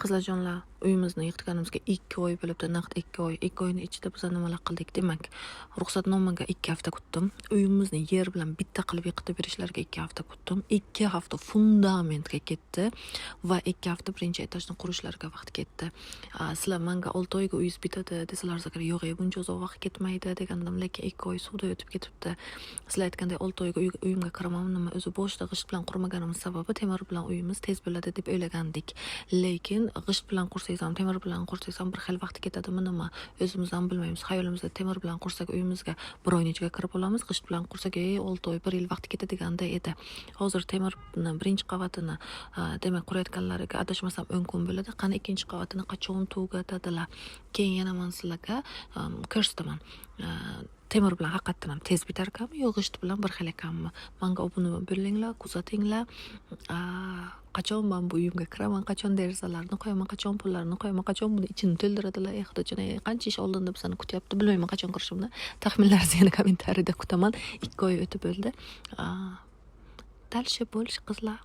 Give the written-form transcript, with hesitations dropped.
Qizlarjonlar, uyimizni yig'ganimizga 2 oy bo'libdi, naqd 2 oy. 2 oyning ichida biz nimalar qildik? Demak, ruxsatnomaga 2 hafta kutdim. Uyimizni yer bilan bitta qilib yiqitib berishlariga 2 hafta kutdim. 2 hafta fundamentga ketdi va 2 hafta birinchi etajni qurishlariga vaqt ketdi. Sizlar menga 6 oyga uyingiz bitadi desalar, zakar yo'q, buncha uzoq vaqt ketmaydi degandim, lekin 2 oy suvda o'tib ketibdi. Sizlar aytganday 6 oyga uyimga kiraman, nima o'zi boshida g'isht bilan qurmaganimiz sababi temir bilan uyimiz tez bo'ladi deb o'ylagandik. Lekin g'isht bilan qursangiz ham, temir bilan qursangiz ham bir xil vaqt ketadimi nima? O'zimiz ham bilmaymiz. Xayolimizda temir bilan qursak uyimizga bir oyning ichiga kirib olamiz, g'isht bilan qursak 6 oy, 1 yil vaqt ketadiganda edi. Hozir temirni birinchi qavatini demak qurayotganlariga adashmasam 10 kun bo'ladi. Qani ikkinchi qavatini qachon tugatadilar? Keyin yana men sizlarga ko'rsataman. Temir bilan haqiqatan ham tez bitar ekanmi, yo g'isht bilan bir xil ekanmi? Menga obuna bo'linglar, kuzatinglar. Qachon men bu uyimga kiraman, qachon derazalarni qo'yaman, qachon pullarni qo'yaman, qachon buni ichini to'ldiradilar, xudojon, qancha ish oldinda bizani kutyapti, bilmayman qachon kirishimni. Taxminlaringizni yana kommentariyada kutaman. 2 oy o'tib bo'ldi. Dalshi bo'lish qizlar.